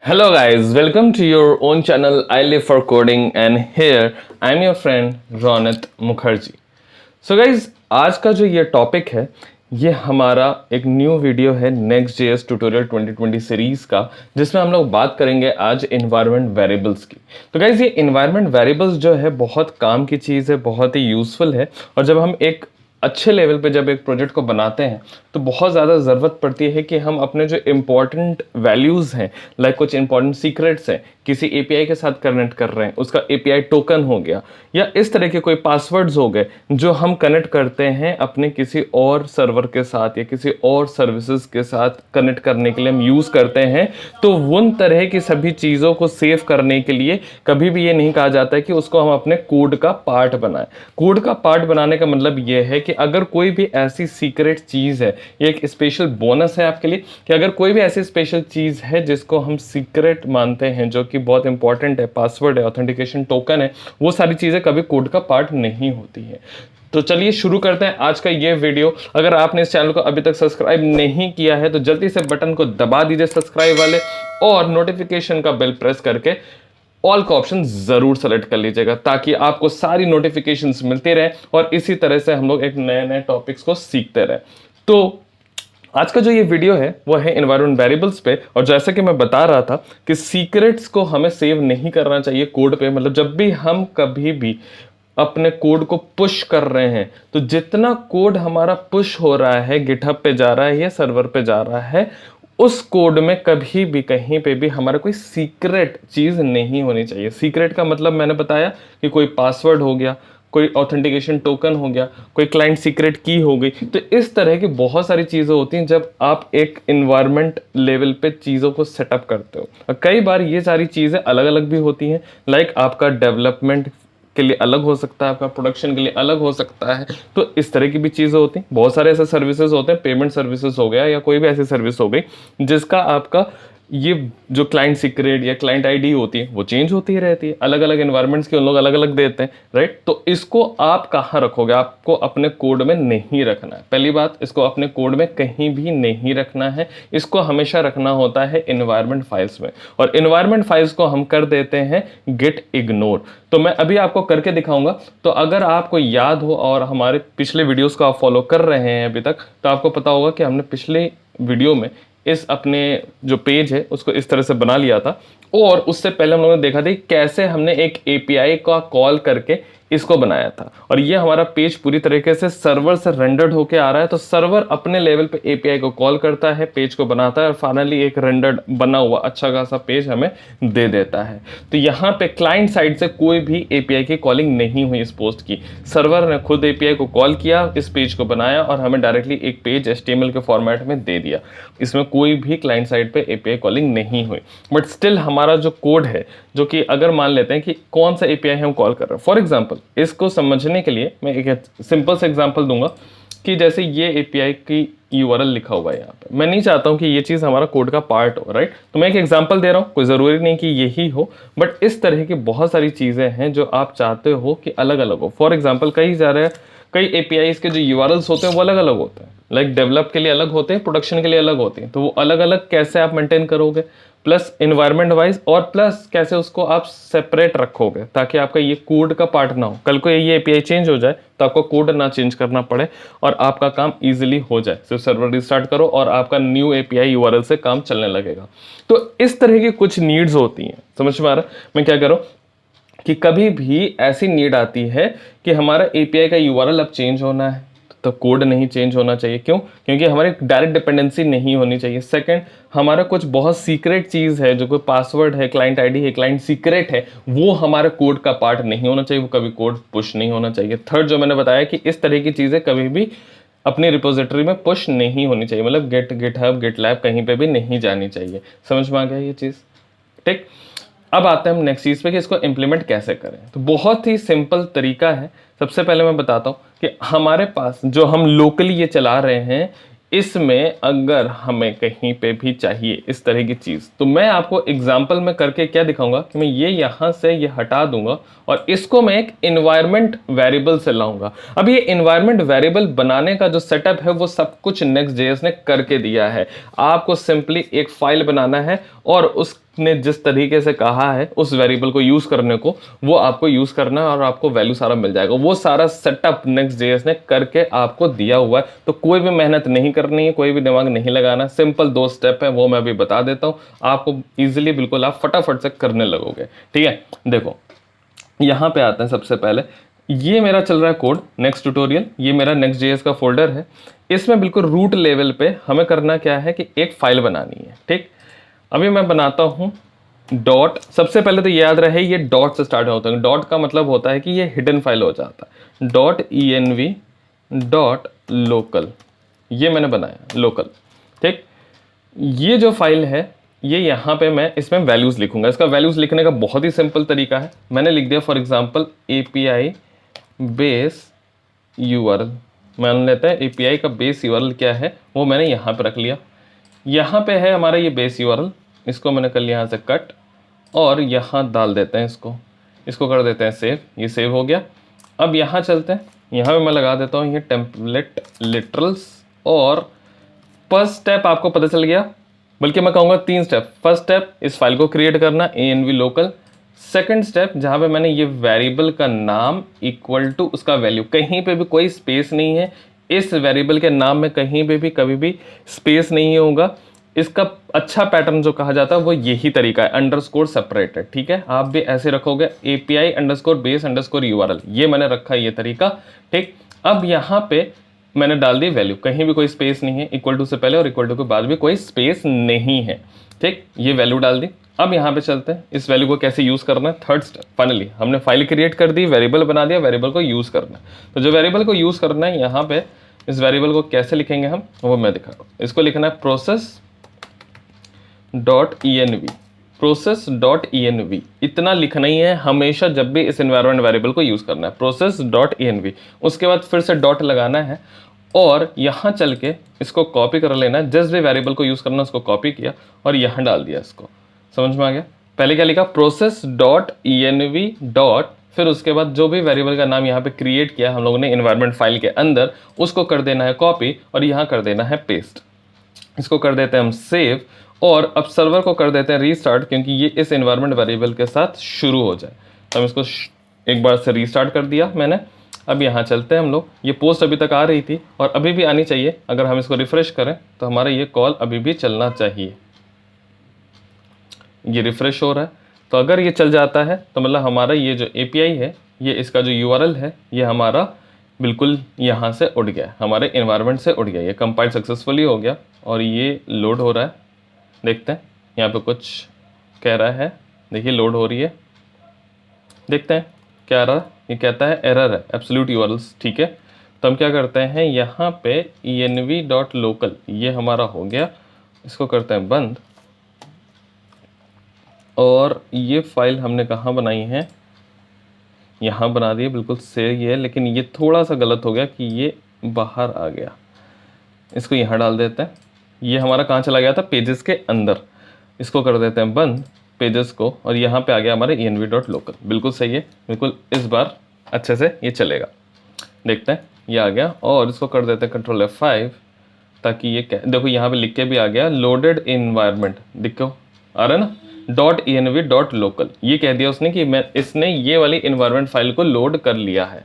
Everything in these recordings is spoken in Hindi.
Hello guys, welcome to your own channel I Live for Coding and here I am your friend Ronit Mukherjee. So guys, आज का जो ये टॉपिक है ये हमारा एक न्यू वीडियो है Next.js ट्यूटोरियल 2020 सीरीज का, जिसमें हम लोग बात करेंगे आज इन्वायरमेंट वेरिएबल्स की। तो गाइज ये इन्वायरमेंट वेरिएबल्स जो है बहुत काम की चीज़ है, बहुत ही यूजफुल है। और जब हम एक अच्छे लेवल पे जब एक प्रोजेक्ट को बनाते हैं तो बहुत ज़्यादा ज़रूरत पड़ती है कि हम अपने जो इम्पॉर्टेंट वैल्यूज़ हैं, लाइक कुछ इंपॉर्टेंट सीक्रेट्स हैं, किसी एपीआई के साथ कनेक्ट कर रहे हैं, उसका एपीआई टोकन हो गया या इस तरह के कोई पासवर्ड्स हो गए जो हम कनेक्ट करते हैं अपने किसी और सर्वर के साथ या किसी और सर्विसेज के साथ कनेक्ट करने के लिए हम यूज़ करते हैं। तो उन तरह की सभी चीज़ों को सेव करने के लिए कभी भी ये नहीं कहा जाता है कि उसको हम अपने कोड का पार्ट बनाएं। कोड का पार्ट बनाने का मतलब ये है कि अगर कोई भी ऐसी सीक्रेट चीज़ है, ये एक स्पेशल बोनस है आपके लिए कि अगर कोई भी ऐसी स्पेशल चीज़ है जिसको हम सीक्रेट मानते हैं, जो कि बहुत इंपॉर्टेंट है, पासवर्ड है, ऑथेंटिकेशन टोकन है, वो सारी चीज़ें कभी कोड का पार्ट नहीं होती है। तो चलिए शुरू करते हैं आज का ये वीडियो। अगर आपने इस चैनल को अभी तक सब्सक्राइब नहीं किया है तो जल्दी से बटन को दबा दीजिए सब्सक्राइब वाले, और नोटिफिकेशन का बेल प्रेस करके ऑल का ऑप्शन जरूर सेलेक्ट कर लीजिएगा ताकि आपको सारी नोटिफिकेशंस मिलती रहे और इसी तरह से हम लोग एक नए नए टॉपिक्स को सीखते रहे। तो आज का जो ये वीडियो है वो है एनवायरनमेंट वेरिएबल्स पे। और जैसा कि मैं बता रहा था कि सीक्रेट्स को हमें सेव नहीं करना चाहिए कोड पे। मतलब जब भी हम कभी भी अपने कोड को पुश कर रहे हैं तो जितना कोड हमारा पुश हो रहा है, गिटहब पे जा रहा है या सर्वर पे जा रहा है, उस कोड में कभी भी कहीं पे भी हमारा कोई सीक्रेट चीज़ नहीं होनी चाहिए। सीक्रेट का मतलब मैंने बताया कि कोई पासवर्ड हो गया, कोई ऑथेंटिकेशन टोकन हो गया, कोई क्लाइंट सीक्रेट की हो गई। तो इस तरह की बहुत सारी चीज़ें होती हैं जब आप एक इन्वायरमेंट लेवल पे चीज़ों को सेटअप करते हो। और कई बार ये सारी चीज़ें अलग अलग भी होती हैं, लाइक आपका डेवलपमेंट के लिए अलग हो सकता है, आपका प्रोडक्शन के लिए अलग हो सकता है। तो इस तरह की भी चीज़ें होती हैं। बहुत सारे ऐसे सर्विसेज होते हैं, पेमेंट सर्विसेज हो गया या कोई भी ऐसी सर्विस हो गई जिसका आपका ये जो क्लाइंट सीक्रेट या क्लाइंट आईडी होती है वो चेंज होती ही रहती है। अलग अलग एनवायरनमेंट्स के उन लोग अलग अलग देते हैं, राइट। तो इसको आप कहाँ रखोगे? आपको अपने कोड में नहीं रखना है। पहली बात, इसको अपने कोड में कहीं भी नहीं रखना है। इसको हमेशा रखना होता है एनवायरनमेंट फाइल्स में, और एनवायरनमेंट फाइल्स को हम कर देते हैं गेट इग्नोर। तो मैं अभी आपको करके दिखाऊंगा। तो अगर आपको याद हो और हमारे पिछले वीडियोस को आप फॉलो कर रहे हैं अभी तक, तो आपको पता होगा कि हमने पिछले वीडियो में इस अपने जो पेज है उसको इस तरह से बना लिया था। और उससे पहले हम लोगों ने देखा था कि कैसे हमने एक एपीआई का कॉल करके इसको बनाया था। और ये हमारा पेज पूरी तरीके से सर्वर से रेंडर्ड होके आ रहा है। तो सर्वर अपने लेवल पे एपीआई को कॉल करता है, पेज को बनाता है और फाइनली एक रेंडर्ड बना हुआ अच्छा खासा पेज हमें दे देता है। तो यहाँ पे क्लाइंट साइड से कोई भी एपीआई की कॉलिंग नहीं हुई इस पोस्ट की। सर्वर ने खुद एपीआई को कॉल किया, इस पेज को बनाया और हमें डायरेक्टली एक पेज एचटीएमएल के फॉर्मेट में दे दिया। इसमें कोई भी क्लाइंट साइड पे एपीआई कॉलिंग नहीं हुई। बट स्टिल हमारा जो कोड है, जो कि अगर मान लेते हैं कि कौन सा एपीआई हम कॉल कर रहे हैं, फॉर एग्जांपल इसको समझने के लिए मैं एक सिंपल सा एग्जांपल दूंगा कि जैसे ये एपीआई की यूआरएल लिखा हुआ है यहाँ पे। मैं नहीं चाहता हूँ कि ये चीज़ हमारा कोड का पार्ट हो, राइट। तो मैं एक एग्जांपल दे रहा हूँ, कोई ज़रूरी नहीं कि यही हो, बट इस तरह की बहुत सारी चीज़ें हैं जो आप चाहते हो कि अलग अलग हो। फॉर एग्जाम्पल कई एपीआईज के जो यूआरएल्स होते हैं वो अलग अलग होते हैं, लाइक डेवलप के लिए अलग होते हैं, प्रोडक्शन के लिए अलग होते हैं। तो वो अलग अलग कैसे आप मेंटेन करोगे, प्लस इन्वायरमेंट वाइज, और प्लस कैसे उसको आप सेपरेट रखोगे ताकि आपका ये कोड का पार्ट ना हो। कल को ये एपीआई चेंज हो जाए तो आपको कोड ना चेंज करना पड़े और आपका काम इजीली हो जाए। सिर्फ सर्वर रिस्टार्ट करो और आपका न्यू एपीआई यूआरएल से काम चलने लगेगा। तो इस तरह की कुछ नीड्स होती हैं। समझ में आ रहा है मैं क्या करूँ कि कभी भी ऐसी नीड आती है कि हमारा एपीआई का यूआरएल अब चेंज होना है तो कोड नहीं चेंज होना चाहिए। क्यों? क्योंकि हमारी डायरेक्ट डिपेंडेंसी नहीं होनी चाहिए। सेकंड, हमारा कुछ बहुत सीक्रेट चीज़ है, जो कोई पासवर्ड है, क्लाइंट आईडी है, क्लाइंट सीक्रेट है, वो हमारे कोड का पार्ट नहीं होना चाहिए, वो कभी कोड पुश नहीं होना चाहिए। थर्ड, जो मैंने बताया कि इस तरह की चीज़ें कभी भी अपनी रिपोजिटरी में पुश नहीं होनी चाहिए, मतलब गिटहब, गिटलैब कहीं पे भी नहीं जानी चाहिए। समझ में आ गया ये चीज़? ठीक। अब आते हैं हम नेक्स्ट चीज़ पे कि इसको इम्प्लीमेंट कैसे करें। तो बहुत ही सिंपल तरीका है। सबसे पहले मैं बताता हूँ कि हमारे पास जो हम लोकली ये चला रहे हैं, इसमें अगर हमें कहीं पे भी चाहिए इस तरह की चीज़, तो मैं आपको एग्जांपल में करके क्या दिखाऊंगा कि मैं ये यहाँ से ये हटा दूंगा और इसको मैं एक इन्वायरमेंट वेरिएबल से लाऊंगा। अब ये इन्वायरमेंट वेरिएबल बनाने का जो सेटअप है वो सब कुछ Next.js ने करके दिया है। आपको सिंपली एक फाइल बनाना है और उस ने जिस तरीके से कहा है उस वेरिएबल को यूज करने को, वो आपको यूज करना है और आपको वैल्यू सारा मिल जाएगा। वो सारा सेटअप Next.js ने करके आपको दिया हुआ है, तो कोई भी मेहनत नहीं करनी है, कोई भी दिमाग नहीं लगाना, सिंपल 2 स्टेप है वो मैं अभी बता देता हूँ आपको, इजिली बिल्कुल आप फटाफट से करने लगोगे। ठीक है, देखो यहाँ पे आते हैं। सबसे पहले ये मेरा चल रहा है कोड नेक्स्ट ट्यूटोरियल, ये मेरा Next.js का फोल्डर है। इसमें बिल्कुल रूट लेवल पे हमें करना क्या है कि एक फाइल बनानी है। ठीक, अभी मैं बनाता हूँ डॉट। सबसे पहले तो याद रहे ये डॉट से स्टार्ट होता है। डॉट का मतलब होता है कि ये हिडन फाइल हो जाता है। डॉट env डॉट लोकल, ये मैंने बनाया लोकल। ठीक, ये जो फाइल है ये यहाँ पे मैं इसमें वैल्यूज लिखूंगा। इसका वैल्यूज लिखने का बहुत ही सिंपल तरीका है, मैंने लिख दिया for example API base URL। मान लेते हैं API का बेस URL क्या है वो मैंने यहाँ पे रख लिया। यहाँ पे है हमारा ये बेस URL, इसको मैंने कर लिया यहाँ से कट और यहाँ डाल देते हैं इसको कर देते हैं सेव। ये सेव हो गया। अब यहाँ चलते हैं, यहाँ पे मैं लगा देता हूँ ये टेम्पलेट लिटरल्स। और फर्स्ट स्टेप आपको पता चल गया, बल्कि मैं कहूँगा 3 स्टेप। फर्स्ट स्टेप इस फाइल को क्रिएट करना env लोकल। सेकंड स्टेप जहाँ पे मैंने ये वेरिएबल का नाम इक्वल टू उसका वैल्यू, कहीं पे भी कोई स्पेस नहीं है, इस वेरिएबल के नाम में कहीं पे भी कभी भी स्पेस नहीं होगा। इसका अच्छा पैटर्न जो कहा जाता है वो यही तरीका है, अंडरस्कोर सेपरेटेड। ठीक है, आप भी ऐसे रखोगे API underscore base underscore URL, ये मैंने रखा है ये तरीका। ठीक, अब यहाँ पे मैंने डाल दी वैल्यू, कहीं भी कोई स्पेस नहीं है, इक्वल टू से पहले और इक्वल टू के बाद भी कोई स्पेस नहीं है। ठीक, ये वैल्यू डाल दी। अब यहाँ पे चलते हैं इस वैल्यू को कैसे यूज करना है। थर्ड स्टेप, फाइनली हमने फाइल क्रिएट कर दी, वेरिएबल बना दिया, वेरिएबल को यूज करना है। तो जो वेरिएबल को यूज करना है यहाँ पे, इस वेरिएबल को कैसे लिखेंगे हम वो मैं दिखा रहा हूँ। इसको लिखना है process.env, process.env, इतना लिखना ही है हमेशा जब भी इस एनवायरनमेंट वेरिएबल को यूज करना है, process.env। उसके बाद फिर से डॉट लगाना है और यहाँ चल के इसको कॉपी कर लेना है। जिस भी वेरिएबल को यूज करना है उसको कॉपी किया और यहाँ डाल दिया। इसको समझ में आ गया? पहले क्या लिखा, process.env डॉट, फिर उसके बाद जो भी वेरिएबल का नाम यहाँ पे क्रिएट किया हम लोगों ने एनवायरनमेंट फाइल के अंदर, उसको कर देना है कॉपी और यहाँ कर देना है पेस्ट। इसको कर देते हैं हम सेव और अब सर्वर को कर देते हैं रीस्टार्ट, क्योंकि ये इस एनवायरनमेंट वेरिएबल के साथ शुरू हो जाए। तो हम इसको एक बार से रीस्टार्ट कर दिया मैंने। अब यहाँ चलते हैं हम लोग, ये पोस्ट अभी तक आ रही थी और अभी भी आनी चाहिए। अगर हम इसको रिफ्रेश करें तो हमारा ये कॉल अभी भी चलना चाहिए। ये रिफ्रेश हो रहा है, तो अगर ये चल जाता है तो मतलब हमारा ये जो API है, ये इसका जो URL है, ये हमारा बिल्कुल यहाँ से उड़ गया, हमारे एनवायरनमेंट से उड़ गया। ये कंपाइल सक्सेसफुली हो गया और ये लोड हो रहा है। देखते हैं यहाँ पे कुछ कह रहा है, देखिए लोड हो रही है, देखते हैं क्या आ रहा है। ये कहता है एरर है एब्सोल्यूट URLs। ठीक है, तो हम क्या करते हैं यहाँ पे env.local, ये हमारा हो गया। इसको करते हैं बंद और ये फाइल हमने कहाँ बनाई है, यहाँ बना दी है, बिल्कुल सही है। लेकिन ये थोड़ा सा गलत हो गया कि ये बाहर आ गया। इसको यहाँ डाल देते हैं। ये हमारा कहाँ चला गया था, पेजेस के अंदर। इसको कर देते हैं बंद पेजेस को और यहाँ पे आ गया हमारे env.local। बिल्कुल सही है, बिल्कुल इस बार अच्छे से ये चलेगा। देखते हैं ये आ गया और इसको कर देते हैं Ctrl F5 ताकि ये देखो यहाँ पे लिख के भी आ गया लोडेड इन्वायरमेंट, देखो आ रहा है ना, .env.local। ये कह दिया उसने कि इसने ये वाली इन्वायरमेंट फाइल को लोड कर लिया है।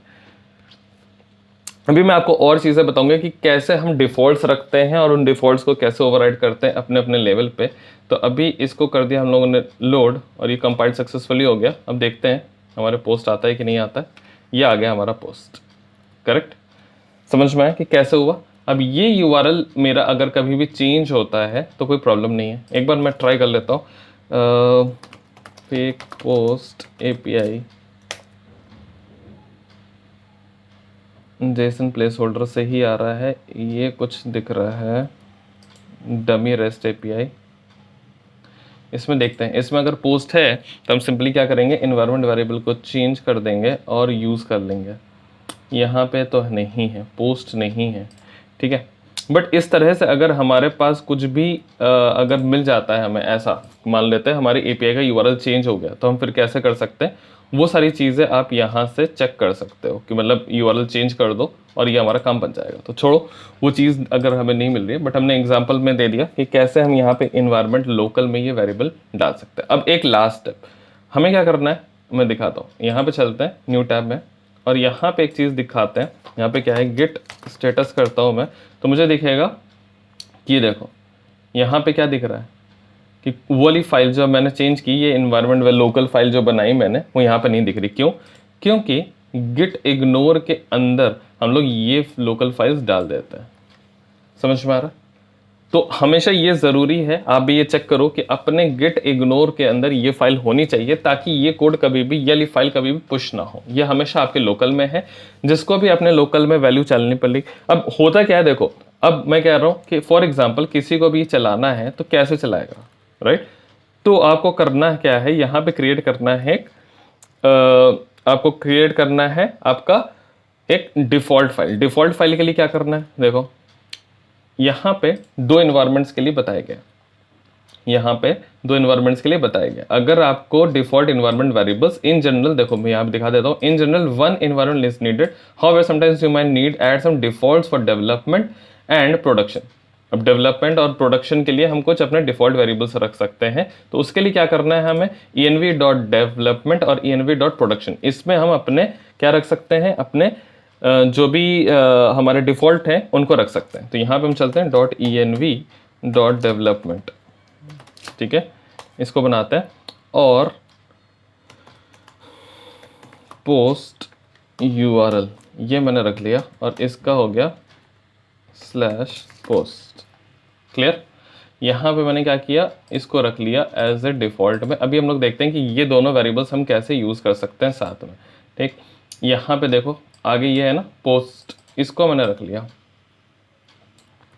अभी मैं आपको और चीज़ें बताऊंगा कि कैसे हम डिफ़ॉल्ट्स रखते हैं और उन डिफ़ॉल्ट्स को कैसे ओवरराइड करते हैं अपने अपने लेवल पे। तो अभी इसको कर दिया हम लोगों ने लोड और ये कंपाइल सक्सेसफुली हो गया। अब देखते हैं हमारे पोस्ट आता है कि नहीं आता है। ये आ गया हमारा पोस्ट, करेक्ट। समझ में आया कि कैसे हुआ। अब ये URL मेरा अगर कभी भी चेंज होता है तो कोई प्रॉब्लम नहीं है। एक बार मैं ट्राई कर लेता हूँ, fake post API Jason place holder से ही आ रहा है, ये कुछ दिख रहा है डमी रेस्ट API। इसमें देखते हैं, इसमें अगर पोस्ट है तो हम सिंपली क्या करेंगे, इन्वायरमेंट वेरिएबल को चेंज कर देंगे और यूज़ कर लेंगे। यहाँ पे तो नहीं है, पोस्ट नहीं है, ठीक है। बट इस तरह से अगर हमारे पास कुछ भी अगर मिल जाता है हमें, ऐसा मान लेते हैं हमारी एपीआई का यूआरएल चेंज हो गया, तो हम फिर कैसे कर सकते हैं, वो सारी चीज़ें आप यहाँ से चेक कर सकते हो कि मतलब यूआरएल चेंज कर दो और ये हमारा काम बन जाएगा। तो छोड़ो वो चीज़ अगर हमें नहीं मिल रही है, बट हमने एग्जाम्पल में दे दिया कि कैसे हम यहाँ पे इन्वायरमेंट लोकल में ये वेरिएबल डाल सकते हैं। अब एक लास्ट स्टेप हमें क्या करना है, मैं दिखाता हूँ। यहाँ पे चलते हैं न्यू टैब में और यहाँ पे एक चीज़ दिखाते हैं। यहाँ पे क्या है, गिट स्टेटस करता हूँ मैं, तो मुझे दिखेगा कि देखो यहाँ पे क्या दिख रहा है कि वो वाली फाइल जो मैंने चेंज की, ये इन्वायरमेंट व लोकल फाइल जो बनाई मैंने, वो यहाँ पे नहीं दिख रही। क्यों? क्योंकि गिट इग्नोर के अंदर हम लोग ये लोकल फाइल्स डाल देते हैं। समझ में आ रहा है? तो हमेशा ये ज़रूरी है, आप भी ये चेक करो कि अपने गिट इग्नोर के अंदर ये फाइल होनी चाहिए, ताकि ये कोड कभी भी, ये वाली फाइल कभी भी पुश ना हो। ये हमेशा आपके लोकल में है, जिसको भी अपने लोकल में वैल्यू चलानी पड़ेगी। अब होता क्या है, देखो अब मैं कह रहा हूँ कि फॉर एग्जाम्पल किसी को भी चलाना है तो कैसे चलाएगा, राइट? तो आपको करना क्या है, यहाँ पे क्रिएट करना है आपको क्रिएट करना है आपका एक डिफ़ॉल्ट फाइल। डिफ़ॉल्ट फाइल के लिए क्या करना है, देखो यहाँ पे दो इन्वायरमेंट्स के लिए बताया गया, यहाँ पे दो इन्वायरमेंट्स के लिए बताया गया। अगर आपको default environment variables in general, देखो मैं यहाँ पे दिखा देता हूँ, in general one environment is needed, however sometimes you might need add some defaults for development and production. अब डेवलपमेंट और प्रोडक्शन के लिए हम कुछ अपने डिफॉल्ट वेरिएबल्स रख सकते हैं। तो उसके लिए क्या करना है, हमें env.development और env.production, इसमें हम अपने क्या रख सकते हैं, अपने जो भी हमारे डिफ़ॉल्ट हैं उनको रख सकते हैं। तो यहाँ पे हम चलते हैं .env.development, ठीक है, इसको बनाते हैं और पोस्ट URL ये मैंने रख लिया और इसका हो गया /post। क्लियर? यहाँ पे मैंने क्या किया, इसको रख लिया एज ए डिफ़ॉल्ट में। अभी हम लोग देखते हैं कि ये दोनों वेरिएबल्स हम कैसे यूज़ कर सकते हैं साथ में। ठीक, यहाँ पे देखो आगे ये है ना पोस्ट, इसको मैंने रख लिया,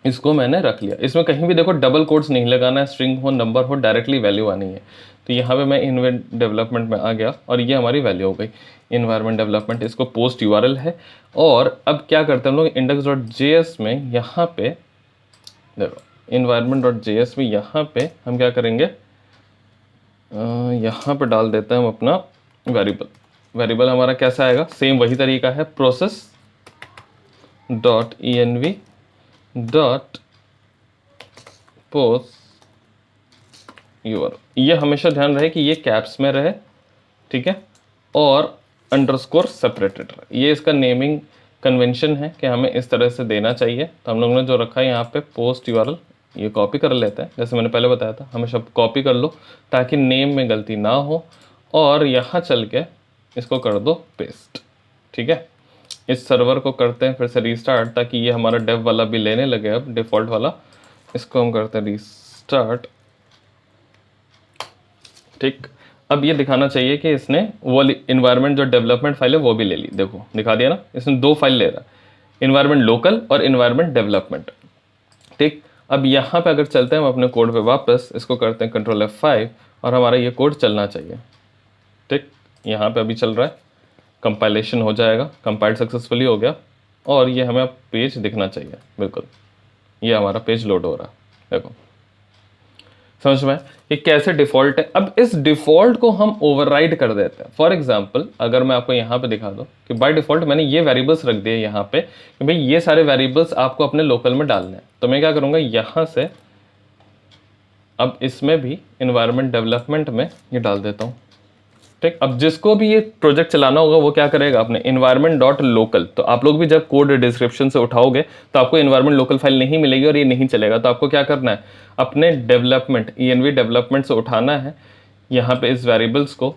इसको मैंने रख लिया। इसमें कहीं भी देखो डबल कोट्स नहीं लगाना है, स्ट्रिंग हो नंबर हो, डायरेक्टली वैल्यू आनी है। तो यहाँ पे मैं इन्वायरमेंट डेवलपमेंट में आ गया और ये हमारी वैल्यू हो गई इन्वायरमेंट डेवलपमेंट। इसको पोस्ट URL है। और अब क्या करते हैं हम लोग, index.js में यहाँ पे देखो environment.js में यहाँ पे हम क्या करेंगे, यहाँ पे डाल देते हैं हम अपना वेरिएबल। वेरिएबल हमारा कैसा आएगा, सेम वही तरीका है, process.env.post URL। ये हमेशा ध्यान रहे कि ये कैप्स में रहे, ठीक है, और अंडरस्कोर सेपरेटेड रहे। ये इसका नेमिंग कन्वेंशन है कि हमें इस तरह से देना चाहिए। तो हम लोगों ने जो रखा है यहाँ पे पोस्ट URL, ये कॉपी कर लेते हैं, जैसे मैंने पहले बताया था, हमेशा कॉपी कर लो ताकि नेम में गलती ना हो। और यहाँ चल के इसको कर दो पेस्ट, ठीक है। इस सर्वर को करते हैं फिर से रीस्टार्ट, ताकि ये हमारा डेव वाला भी लेने लगे। अब डिफ़ॉल्ट वाला इसको हम करते हैं रीस्टार्ट, ठीक। अब ये दिखाना चाहिए कि इसने वो इन्वायरमेंट जो डेवलपमेंट फाइल है वो भी ले ली। देखो दिखा दिया ना, इसने दो फाइल ले रहा है, इन्वायरमेंट लोकल और इन्वायरमेंट डेवलपमेंट, ठीक। अब यहाँ पे अगर चलते हैं हम अपने कोड पे वापस, इसको करते हैं Ctrl F5 और हमारा ये कोड चलना चाहिए, ठीक। यहाँ पे अभी चल रहा है, कंपाइलेशन हो जाएगा, कंपाइल्ड सक्सेसफुली हो गया और ये हमें पेज दिखना चाहिए। बिल्कुल ये हमारा पेज लोड हो रहा है, देखो समझ में ये कैसे डिफ़ॉल्ट है। अब इस डिफ़ॉल्ट को हम ओवरराइड कर देते हैं। फॉर एग्जांपल अगर मैं आपको यहाँ पे दिखा दूँ कि बाय डिफ़ॉल्ट मैंने ये वेरिएबल्स रख दिए यहाँ पे कि भाई ये सारे वेरिएबल्स आपको अपने लोकल में डालने हैं, तो मैं क्या करूँगा यहाँ से अब इसमें भी इन्वायरमेंट डेवलपमेंट में ये डाल देता हूँ, ठीक। अब जिसको भी ये प्रोजेक्ट चलाना होगा वो क्या करेगा, अपने environment.local। तो आप लोग भी जब कोड डिस्क्रिप्शन से उठाओगे तो आपको environment लोकल फाइल नहीं मिलेगी और ये नहीं चलेगा। तो आपको क्या करना है, अपने डेवलपमेंट env डेवलपमेंट से उठाना है यहाँ पे इस वेरिएबल्स को।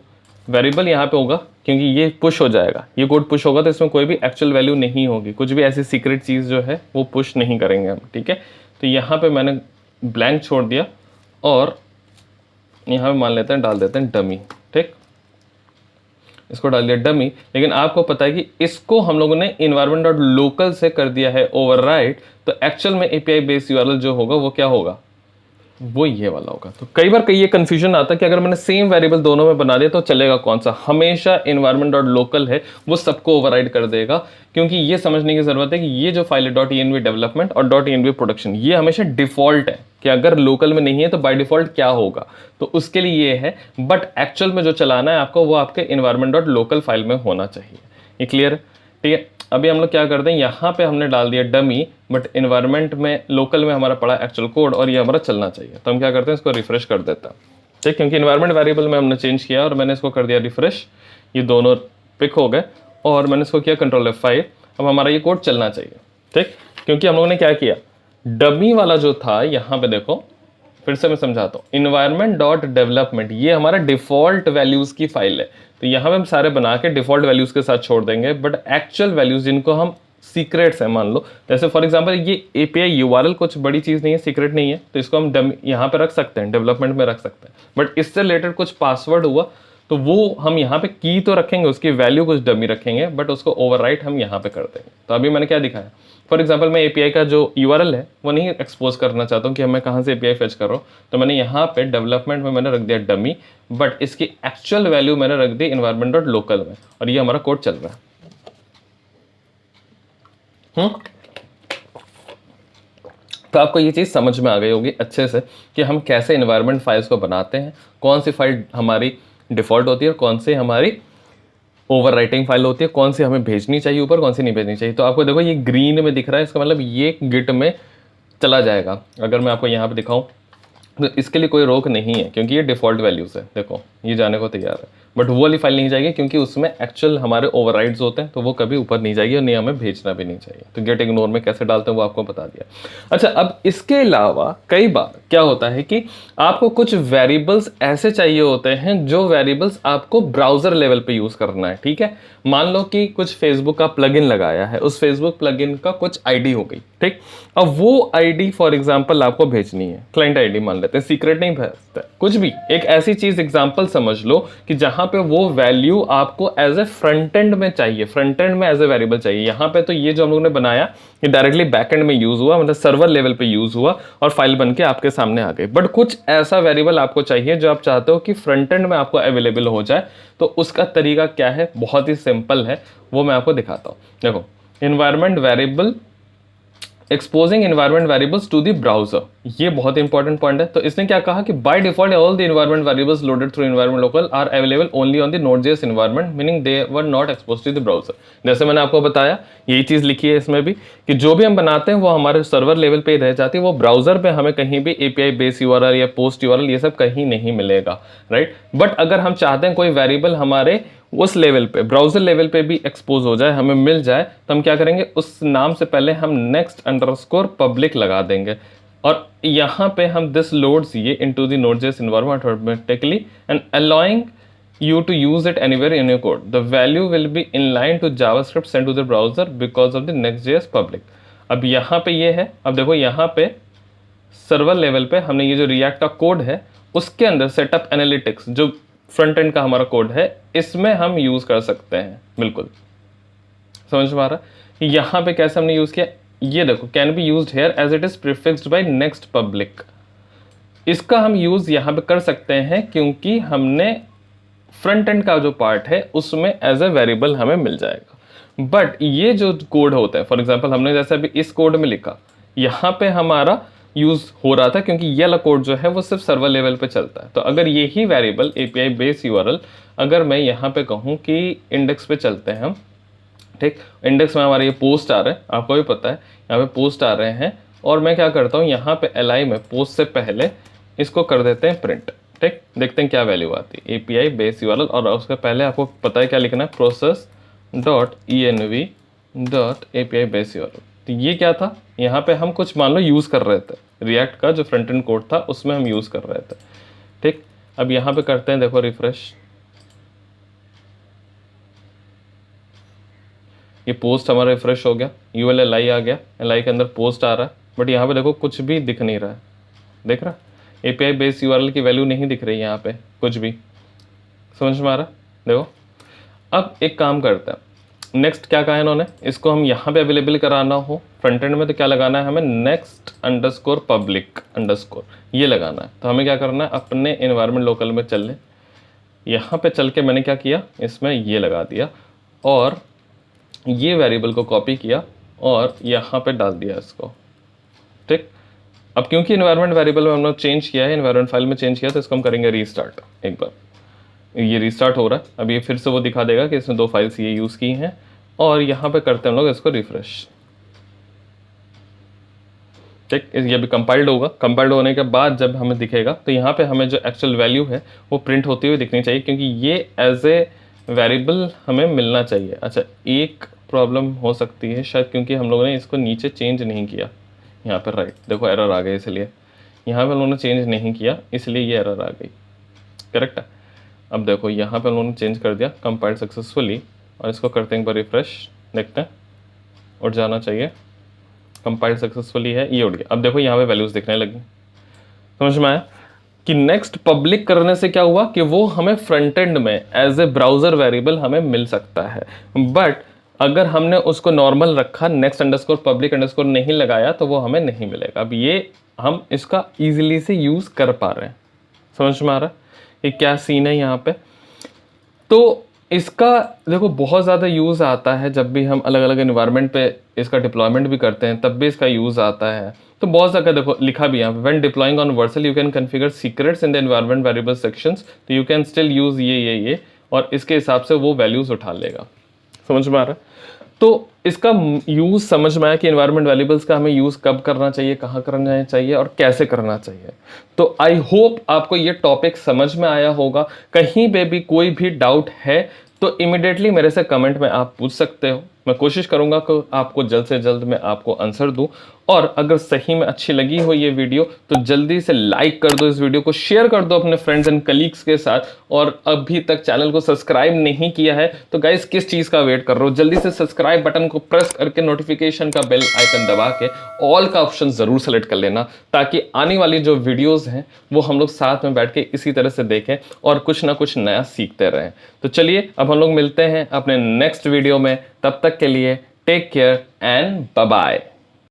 वेरिएबल यहाँ पे होगा क्योंकि ये पुश हो जाएगा, ये कोड पुश होगा तो इसमें कोई भी एक्चुअल वैल्यू नहीं होगी, कुछ भी ऐसी सीक्रेट चीज़ जो है वो पुश नहीं करेंगे हम, ठीक है। तो यहाँ पर मैंने ब्लैंक छोड़ दिया और यहाँ पे मान लेते हैं, डाल देते हैं डमी, ठीक। इसको डाल दिया डमी। लेकिन आपको पता है कि इसको हम लोगों ने environment.local से कर दिया है ओवरराइड, तो एक्चुअल में API बेस्ड URL जो होगा वो क्या होगा, वो ये वाला होगा। तो कई बार ये कंफ्यूजन आता है कि अगर मैंने सेम वेरिएबल दोनों में बना दिया तो चलेगा कौन सा। हमेशा इन्वायरमेंट डॉट लोकल है वो सबको ओवरराइड कर देगा, क्योंकि ये समझने की जरूरत है कि ये जो फाइल है डॉट env डेवलपमेंट और डॉट env प्रोडक्शन, ये हमेशा डिफॉल्ट है कि अगर लोकल में नहीं है तो बाय डिफॉल्ट क्या होगा, तो उसके लिए ये है। बट एक्चुअल में जो चलाना है आपको वो आपके इन्वायरमेंट डॉट लोकल फाइल में होना चाहिए। ये क्लियर है? ठीक है, अभी हम लोग क्या करते हैं, यहाँ पे हमने डाल दिया डमी, बट इन्वायरमेंट में लोकल में हमारा पड़ा एक्चुअल कोड और ये हमारा चलना चाहिए। तो हम क्या करते हैं, इसको रिफ्रेश कर देते हैं। ठीक, क्योंकि इन्वायरमेंट वेरिएबल में हमने चेंज किया और मैंने इसको कर दिया रिफ्रेश, ये दोनों पिक हो गए और मैंने इसको किया कंट्रोल F5। अब हमारा ये कोड चलना चाहिए। ठीक, क्योंकि हम लोगों ने क्या किया, डमी वाला जो था यहाँ पे देखो, फिर से मैं समझाता हूँ, इन्वायरमेंट डॉट डेवलपमेंट ये हमारा डिफॉल्ट वैल्यूज की फाइल है। तो यहाँ पे हम सारे बना के डिफॉल्ट वैल्यूज के साथ छोड़ देंगे, बट एक्चुअल वैल्यूज जिनको हम सीक्रेट्स है मान लो, जैसे फॉर एग्जांपल ये API URL कुछ बड़ी चीज़ नहीं है, सीक्रेट नहीं है, तो इसको हम यहाँ पे रख सकते हैं, डेवलपमेंट में रख सकते हैं। बट इससे रिलेटेड कुछ पासवर्ड हुआ तो वो हम यहाँ पे की तो रखेंगे, उसकी वैल्यू कुछ डमी रखेंगे, बट उसको ओवरराइट हम यहाँ पे कर देंगे। तो अभी मैंने क्या दिखाया, फॉर एग्जांपल मैं API का जो URL है वो नहीं एक्सपोज करना चाहता हूँ कि मैं कहाँ से API फेच कर रहा हूँ, तो मैंने यहाँ पे डेवलपमेंट में मैंने रख दिया डमी, बट इसकी एक्चुअल वैल्यू मैंने रख दी इन्वायरमेंट डॉट लोकल में, और ये हमारा कोड चल रहा है। तो आपको ये चीज़ समझ में आ गई होगी अच्छे से कि हम कैसे इन्वायरमेंट फाइल्स को बनाते हैं, कौन सी फाइल हमारी डिफ़ॉल्ट होती है और कौन सी हमारी ओवरराइटिंग फाइल होती है, कौन सी हमें भेजनी चाहिए ऊपर, कौन सी नहीं भेजनी चाहिए। तो आपको देखो ये ग्रीन में दिख रहा है, इसका मतलब ये गिट में चला जाएगा। अगर मैं आपको यहाँ पे दिखाऊं तो इसके लिए कोई रोक नहीं है, क्योंकि ये डिफ़ॉल्ट वैल्यूज़ है। देखो ये जाने को तैयार है, बट वो वाली फाइल नहीं जाएगी क्योंकि उसमें एक्चुअल हमारे ओवरराइड्स होते हैं, तो वो कभी ऊपर नहीं जाएगी और नहीं हमें भेजना भी नहीं चाहिए। तो गेट इग्नोर में कैसे डालते हैं वो आपको बता दिया। अच्छा, अब इसके अलावा कई बार क्या होता है कि आपको कुछ वेरिएबल्स ऐसे चाहिए होते हैं जो वेरिएबल्स आपको ब्राउजर लेवल पे यूज़ करना है। ठीक है, मान लो कि कुछ फेसबुक का प्लगइन लगाया है, उस फेसबुक प्लगइन का कुछ आईडी हो गई। ठीक, अब वो आईडी फॉर एग्जांपल आपको भेजनी है, क्लाइंट आईडी मान लेते हैं, सीक्रेट नहीं भेजते, कुछ भी एक ऐसी चीज एग्जांपल समझ लो कि जहां पे वो वैल्यू आपको एज ए फ्रंट एंड में चाहिए, फ्रंट एंड में एज ए वेरिएबल चाहिए। यहाँ पे तो ये जो हम लोगों ने बनाया ये डायरेक्टली बैक एंड में यूज हुआ, मतलब सर्वर लेवल पे यूज हुआ और फाइल बन के आपके सामने आ गई। बट कुछ ऐसा वेरिएबल आपको चाहिए जो आप चाहते हो कि फ्रंट एंड में आपको अवेलेबल हो जाए, तो उसका तरीका क्या है, बहुत ही सिंपल है, वो मैं आपको दिखाता हूँ। देखो, environment variable exposing environment variables to the browser, ये बहुत इंपॉर्टेंट पॉइंट है। तो इसने क्या कहा कि by default all the environment variables loaded through environment local are available only on the Node.js environment, meaning they were not expose to the browser. जैसे मैंने आपको बताया, यही चीज लिखी है इसमें भी कि जो भी हम बनाते हैं वो हमारे सर्वर लेवल पे रह जाती है, वो ब्राउजर पे हमें कहीं भी API बेस URL या पोस्ट URL ये सब कहीं नहीं मिलेगा, राइट। बट अगर हम चाहते हैं कोई वेरिएबल हमारे उस लेवल पे ब्राउजर लेवल पे भी एक्सपोज हो जाए, हमें मिल जाए, तो हम क्या करेंगे, उस नाम से पहले हम नेक्स्ट अंडरस्कोर पब्लिक लगा देंगे और यहाँ पे हम दिस लोड्स ये into the Node.js environment automatically and allowing you to use it anywhere in your code. The value will be inline to JavaScript sent to the browser because of the Next.js public. अब यहाँ पे ये है, अब देखो यहाँ पे सर्वर लेवल पे हमने ये जो रिएक्ट का कोड है उसके अंदर सेटअप एनालिटिक्स जो फ्रंट एंड का हमारा कोड है, इसमें हम यूज कर सकते हैं। बिल्कुल समझ में आ रहा है। यहाँ पे कैसे हमने यूज किया, ये देखो, can be used here as it is prefixed by next public. इसका हम यूज यहाँ पे कर सकते हैं क्योंकि हमने फ्रंट एंड का जो पार्ट है उसमें एज ए वेरिएबल हमें मिल जाएगा। बट ये जो कोड होता है, फॉर एग्जाम्पल हमने जैसे अभी इस कोड में लिखा, यहाँ पे हमारा यूज हो रहा था क्योंकि ये वाला कोड जो है वो सिर्फ सर्वर लेवल पे चलता है। तो अगर यही वेरिएबल API बेस URL अगर मैं यहाँ पे कहूँ कि इंडेक्स पे चलते हैं हम, ठीक, इंडेक्स में हमारे ये पोस्ट आ रहे हैं, आपको भी पता है यहाँ पे पोस्ट आ रहे हैं, और मैं क्या करता हूँ यहाँ पे li में पोस्ट से पहले इसको कर देते हैं प्रिंट। ठीक, देखते हैं क्या वैल्यू आती है, API बेस URL, और उसके पहले आपको पता है क्या लिखना है, process dot env dot API base URL। तो ये क्या था, यहाँ पे हम कुछ मान लो यूज़ कर रहे थे, रिएक्ट का जो फ्रंट एंड कोड था उसमें हम यूज़ कर रहे थे। ठीक, अब यहाँ पे करते हैं, देखो रिफ्रेश, ये पोस्ट हमारा रिफ्रेश हो गया, URL li आ गया, li के अंदर पोस्ट आ रहा है, बट यहाँ पे देखो कुछ भी दिख नहीं रहा है, देख रहा, API बेस URL की वैल्यू नहीं दिख रही है यहाँ पे कुछ भी, समझ में आ रहा है। देखो अब एक काम करते हैं, नेक्स्ट क्या कहा इन्होंने, इसको हम यहाँ पे अवेलेबल कराना हो फ्रंट एंड में तो क्या लगाना है हमें, नेक्स्ट अंडरस्कोर पब्लिक अंडरस्कोर ये लगाना है। तो हमें क्या करना है, अपने इन्वायरमेंट लोकल में चल ले, यहाँ पे चल के मैंने क्या किया, इसमें ये लगा दिया और ये वेरिएबल को कॉपी किया और यहाँ पे डाल दिया इसको, ठीक। अब क्योंकि इन्वायरमेंट वेरिएबल में हम लोग चेंज किया है, इन्वायरमेंट फाइल में चेंज किया, तो इसको हम करेंगे रीस्टार्ट। एक बार ये रीस्टार्ट हो रहा है, अब ये फिर से वो दिखा देगा कि इसने 2 फाइल्स ये यूज़ की हैं और यहाँ पे करते हैं हम लोग इसको रिफ्रेश, ठीक। ये भी कंपाइल्ड होगा, कंपाइल्ड होने के बाद जब हमें दिखेगा तो यहाँ पे हमें जो एक्चुअल वैल्यू है वो प्रिंट होती हुई दिखनी चाहिए, क्योंकि ये एज ए वेरिएबल हमें मिलना चाहिए। अच्छा, एक प्रॉब्लम हो सकती है शायद, क्योंकि हम लोगों ने इसको नीचे चेंज नहीं किया, यहाँ पर राइट देखो एरर आ गई, इसलिए यहाँ पे हम लोगों ने चेंज नहीं किया इसलिए ये एरर आ गई, करेक्ट है। अब देखो यहाँ पे हम लोगों ने चेंज कर दिया, कंपाइल्ड सक्सेसफुली, और इसको करते हैं एक बार रिफ्रेश, देखते हैं उठ जाना चाहिए, कंपाइल्ड सक्सेसफुली है, ये उठ गया। अब देखो यहाँ पे वैल्यूज दिखने लगी, समझ में आया कि नेक्स्ट पब्लिक करने से क्या हुआ कि वो हमें फ्रंट एंड में एज ए ब्राउजर वेरिएबल हमें मिल सकता है। बट अगर हमने उसको नॉर्मल रखा, नेक्स्ट अंडरस्कोर पब्लिक अंडरस्कोर नहीं लगाया, तो वो हमें नहीं मिलेगा। अब ये हम इसका ईजिली से यूज़ कर पा रहे हैं, समझ में आ रहा है कि क्या सीन है यहाँ पे। तो इसका देखो बहुत ज़्यादा यूज़ आता है, जब भी हम अलग अलग इन्वायरमेंट पे इसका डिप्लॉयमेंट भी करते हैं तब भी इसका यूज़ आता है। तो बहुत ज़्यादा देखो लिखा भी यहाँ पे, when deploying on Vercel you can configure secrets in the environment variable sections, तो यू कैन स्टिल यूज़ ये और इसके हिसाब से वो वैल्यूज़ उठा लेगा, समझ में आ रहा है। तो इसका यूज़ समझ में आया कि एनवायरनमेंट वेरिएबल्स का हमें यूज़ कब करना चाहिए, कहाँ करना चाहिए और कैसे करना चाहिए। तो आई होप आपको ये टॉपिक समझ में आया होगा। कहीं पे भी कोई भी डाउट है तो इमिडिएटली मेरे से कमेंट में आप पूछ सकते हो, मैं कोशिश करूंगा कि आपको जल्द से जल्द मैं आपको आंसर दूं। और अगर सही में अच्छी लगी हो ये वीडियो तो जल्दी से लाइक कर दो, इस वीडियो को शेयर कर दो अपने फ्रेंड्स एंड कलीग्स के साथ। और अभी तक चैनल को सब्सक्राइब नहीं किया है तो गाइस किस चीज़ का वेट कर रहे हो, जल्दी से सब्सक्राइब बटन को प्रेस करके नोटिफिकेशन का बेल आइकन दबा के ऑल का ऑप्शन ज़रूर सेलेक्ट कर लेना, ताकि आने वाली जो वीडियोज़ हैं वो हम लोग साथ में बैठ के इसी तरह से देखें और कुछ ना कुछ नया सीखते रहें। तो चलिए अब हम लोग मिलते हैं अपने नेक्स्ट वीडियो में, तब तक के लिए take care and bye bye.